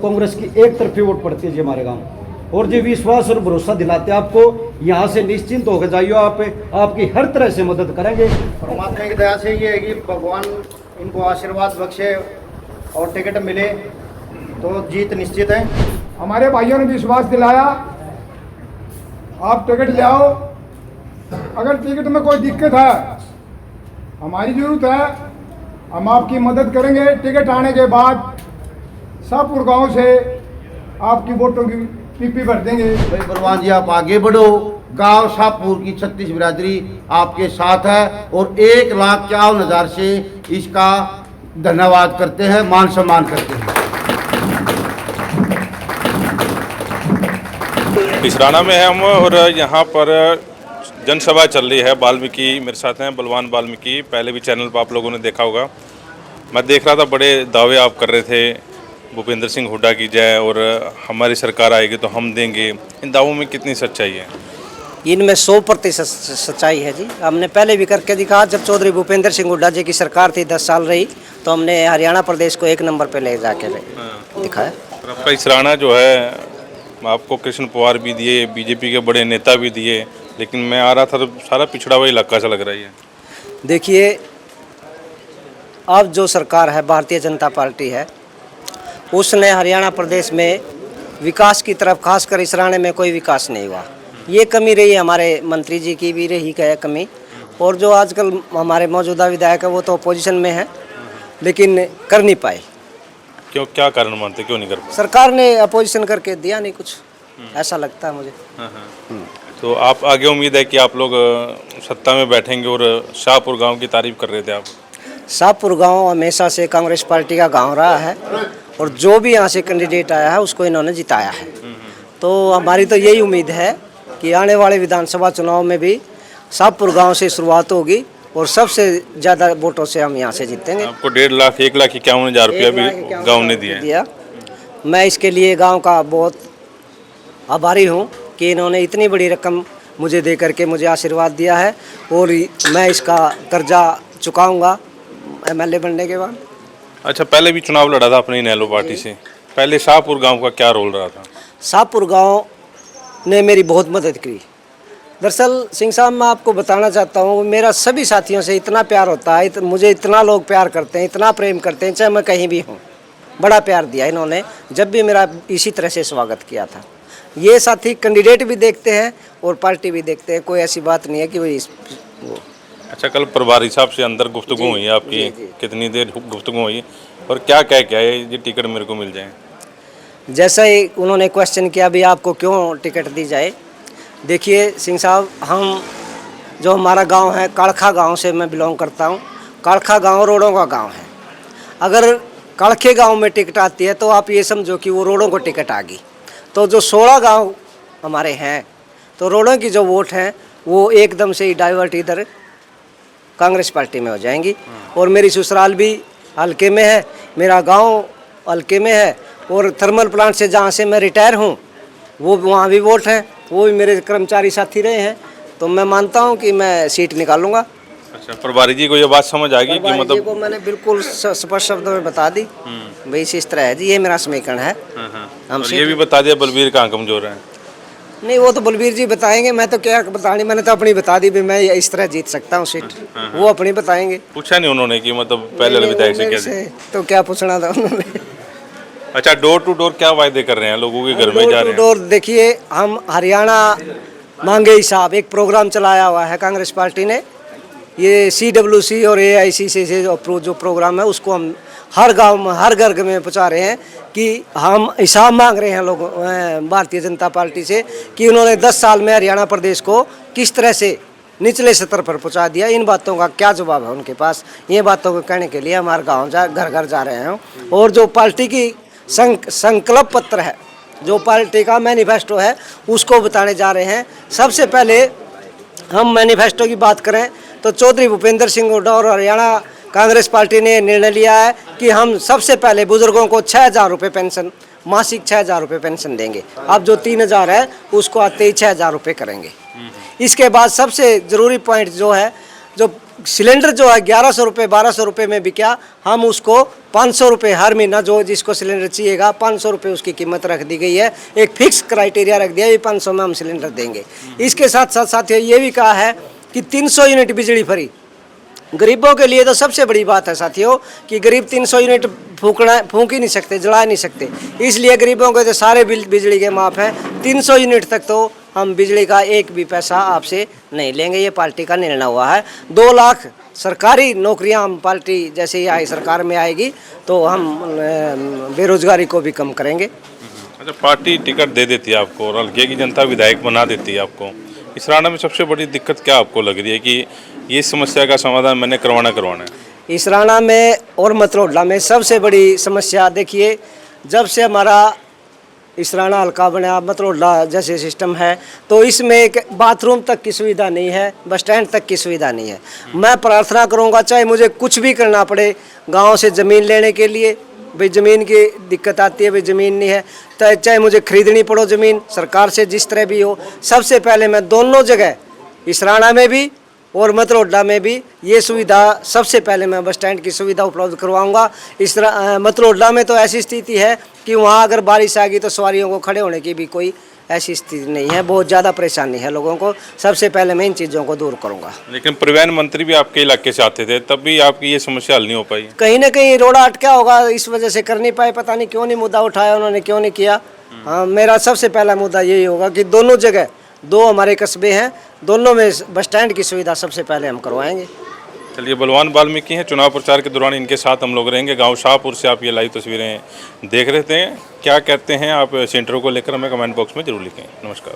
कांग्रेस की एक तरफी वोट पड़ती है जी हमारे गांव। और जी विश्वास और भरोसा दिलाते आपको, यहाँ से निश्चिंत होकर जाइए, आपकी हर तरह से मदद करेंगे। परमात्मा की दया से ये है कि भगवान इनको आशीर्वाद बख्शे और टिकट मिले तो जीत निश्चित है। हमारे भाइयों ने विश्वास दिलाया, आप टिकट ले आओ। अगर टिकट में कोई दिक्कत है, हमारी जरूरत है, हम आपकी मदद करेंगे। टिकट आने के बाद शाहपुर गांव से आपकी वोटों की पीपी भर देंगे। भाई बलवान जी आप आगे बढ़ो, गांव शाहपुर की 36 बिरादरी आपके साथ है और 1,51,000 से इसका धन्यवाद करते हैं, मान सम्मान करते हैं। इसराना में है हम और यहाँ पर जनसभा चल रही है। वाल्मीकि मेरे साथ हैं, बलवान वाल्मीकि, पहले भी चैनल पर आप लोगों ने देखा होगा। मैं देख रहा था बड़े दावे आप कर रहे थे, भूपेंद्र सिंह हुड्डा की जय और हमारी सरकार आएगी तो हम देंगे। इन दावों में कितनी सच्चाई है? इनमें 100% सच्चाई है जी। हमने पहले भी करके दिखा, जब चौधरी भूपेंद्र सिंह हुड्डा जी की सरकार थी 10 साल रही, तो हमने हरियाणा प्रदेश को 1 नंबर पे ले जाके दिखाया। आपका इसराना जो है, आपको कृष्ण पवार भी दिए, बीजेपी के बड़े नेता भी दिए, लेकिन मैं आ रहा था तो सारा पिछड़ा हुआ इलाका सा लग रहा है। देखिए, अब जो सरकार है भारतीय जनता पार्टी है, उसने हरियाणा प्रदेश में विकास की तरफ, खासकर इसराने में कोई विकास नहीं हुआ। ये कमी रही हमारे मंत्री जी की भी रही है कमी। और जो आजकल हमारे मौजूदा विधायक है वो तो अपोजिशन में है, लेकिन कर नहीं पाए। क्यों, क्या कारण मानते, क्यों नहीं कर पाए? सरकार ने अपोजिशन करके दिया नहीं कुछ, ऐसा लगता है मुझे। तो आप आगे उम्मीद है कि आप लोग सत्ता में बैठेंगे। और शाहपुर गांव की तारीफ कर रहे थे आप। शाहपुर गांव हमेशा से कांग्रेस पार्टी का गांव रहा है और जो भी यहाँ से कैंडिडेट आया है उसको इन्होंने जिताया है। तो हमारी तो यही उम्मीद है कि आने वाले विधानसभा चुनाव में भी शाहपुर गांव से शुरुआत होगी और सबसे ज़्यादा वोटों से हम यहाँ से जीतेंगे। आपको 1,51,51,000 रुपया भी गाँव ने दिया। मैं इसके लिए गाँव का बहुत आभारी हूँ कि इन्होंने इतनी बड़ी रकम मुझे दे करके मुझे आशीर्वाद दिया है और मैं इसका कर्जा चुकाऊँगा MLA बनने के बाद। अच्छा, पहले भी चुनाव लड़ा था अपनी इनेलो पार्टी से, पहले शाहपुर गांव का क्या रोल रहा था? शाहपुर गांव ने मेरी बहुत मदद की। दरअसल सिंह साहब, मैं आपको बताना चाहता हूँ, मेरा सभी साथियों से इतना प्यार होता है, मुझे इतना लोग प्यार करते हैं, इतना प्रेम करते हैं, चाहे मैं कहीं भी हूँ। बड़ा प्यार दिया इन्होंने, जब भी मेरा इसी तरह से स्वागत किया था। ये साथी कैंडिडेट भी देखते हैं और पार्टी भी देखते हैं, कोई ऐसी बात नहीं है कि वो। अच्छा, कल प्रभारी साहब से अंदर गुफ्तगू हुई है आपकी? कितनी देर गुफ्तगू हुई और क्या कह के आए ये टिकट मेरे को मिल जाए? जैसा ही उन्होंने क्वेश्चन किया भी आपको क्यों टिकट दी जाए। देखिए सिंह साहब, हम जो हमारा गांव है, काड़खा गांव से मैं बिलोंग करता हूं। काड़खा गांव रोडों का गांव है। अगर काड़खे गांव में टिकट आती है तो आप ये समझो कि वो रोडों को टिकट आ गई। तो जो 16 गांव हमारे हैं, तो रोडों की जो वोट हैं वो एकदम से ही डाइवर्ट इधर कांग्रेस पार्टी में हो जाएंगी। और मेरी ससुराल भी हल्के में है, मेरा गांव हल्के में है और थर्मल प्लांट से जहां से मैं रिटायर हूं वो वहां भी वोट हैं, वो भी मेरे कर्मचारी साथी रहे हैं। तो मैं मानता हूं कि मैं सीट निकालूंगा। अच्छा, प्रभारी जी को ये बात समझ आ गई कि मतलब को मैंने बिल्कुल स्पष्ट शब्दों में बता दी भाई इस तरह है जी, ये मेरा समीकरण है। हम ये भी बता दिया बलबीर कहाँ कमजोर है? नहीं, वो तो बलबीर जी बताएंगे, मैं तो क्या बतानी, मैंने तो अपनी बता दी भी मैं इस तरह जीत सकता हूँ सीट। वो अपनी बताएंगे। पूछा नहीं उन्होंने कि मतलब पहले विधायक से क्या? तो क्या पूछना था उन्होंने? अच्छा, डोर टू डोर क्या वायदे कर रहे हैं, लोगों के घर में जा रहे हैं? डोर देखिए, हम हरियाणा मांगे हिसाब एक प्रोग्राम चलाया हुआ है कांग्रेस पार्टी ने। ये CWC और AIC से जो प्रोग्राम है उसको हम हर गांव में, हर घर में पहुंचा रहे हैं कि हम हिसाब मांग रहे हैं लोगों भारतीय जनता पार्टी से कि उन्होंने 10 साल में हरियाणा प्रदेश को किस तरह से निचले स्तर पर पहुंचा दिया। इन बातों का क्या जवाब है उनके पास, ये बातों को कहने के लिए हमारे गांव घर घर जा रहे हैं। और जो पार्टी की संकल्प पत्र है, जो पार्टी का मैनिफेस्टो है, उसको बताने जा रहे हैं। सबसे पहले हम मैनिफेस्टो की बात करें तो चौधरी भूपेंद्र सिंह हुड्डा और हरियाणा कांग्रेस पार्टी ने निर्णय लिया है कि हम सबसे पहले बुजुर्गों को 6,000 रुपये पेंशन, मासिक 6,000 रुपये पेंशन देंगे। अब जो 3,000 है उसको आते ही 6,000 रुपये करेंगे। इसके बाद सबसे ज़रूरी पॉइंट जो है, जो सिलेंडर जो है 1100 रुपये 1200 रुपये में बिका, हम उसको 500 रुपये हर महीना, जो जिसको सिलेंडर चाहिएगा 500 रुपये उसकी कीमत रख दी गई है। एक फिक्स क्राइटेरिया रख दिया, ये 500 में हम सिलेंडर देंगे। इसके साथ साथ साथियों ये भी कहा है कि 300 यूनिट बिजली फ्री। गरीबों के लिए तो सबसे बड़ी बात है साथियों कि गरीब 300 यूनिट फूंक ही नहीं सकते, जला नहीं सकते, इसलिए गरीबों के तो सारे बिल बिजली के माफ़ हैं। 300 यूनिट तक तो हम बिजली का एक भी पैसा आपसे नहीं लेंगे, ये पार्टी का निर्णय हुआ है। 2 लाख सरकारी नौकरियां हम पार्टी जैसे ही आई सरकार में आएगी तो हम बेरोजगारी को भी कम करेंगे। अच्छा, पार्टी टिकट दे देती है आपको और हल्के की जनता विधायक बना देती है आपको, इस राणा में सबसे बड़ी दिक्कत क्या आपको लग रही है कि ये समस्या का समाधान मैंने करवाना है? इस राणा में और मतरोडला में सबसे बड़ी समस्या देखिए, जब से हमारा इस राणा हल्का बना, मतरोडला जैसे सिस्टम है, तो इसमें एक बाथरूम तक की सुविधा नहीं है, बस स्टैंड तक की सुविधा नहीं है। मैं प्रार्थना करूंगा चाहे मुझे कुछ भी करना पड़े गांव से ज़मीन लेने के लिए, भाई ज़मीन की दिक्कत आती है, भाई ज़मीन नहीं है, तो चाहे मुझे खरीदनी पड़ो ज़मीन सरकार से, जिस तरह भी हो, सबसे पहले मैं दोनों जगह इस राणा में भी और मतरोडला में भी ये सुविधा सबसे पहले मैं बस स्टैंड की सुविधा उपलब्ध करवाऊंगा। इस मतरोडला में तो ऐसी स्थिति है कि वहाँ अगर बारिश आ गई तो सवारियों को खड़े होने की भी कोई ऐसी स्थिति नहीं है, बहुत ज़्यादा परेशानी है लोगों को। सबसे पहले मैं इन चीज़ों को दूर करूँगा। लेकिन परिवहन मंत्री भी आपके इलाके से आते थे, तब भी आपकी ये समस्या हल नहीं हो पाई। कहीं ना कहीं रोड़ा अटका होगा, इस वजह से कर नहीं पाए, पता नहीं क्यों नहीं मुद्दा उठाया उन्होंने, क्यों नहीं किया। हाँ, मेरा सबसे पहला मुद्दा यही होगा कि दोनों जगह 2 हमारे कस्बे हैं, दोनों में बस स्टैंड की सुविधा सबसे पहले हम करवाएंगे। चलिए, बलवान वाल्मीकि हैं, चुनाव प्रचार के दौरान इनके साथ हम लोग रहेंगे। गांव शाहपुर से आप ये लाइव तस्वीरें देख रहे थे। क्या कहते हैं आप सेंटर को लेकर, हमें कमेंट बॉक्स में जरूर लिखें। नमस्कार।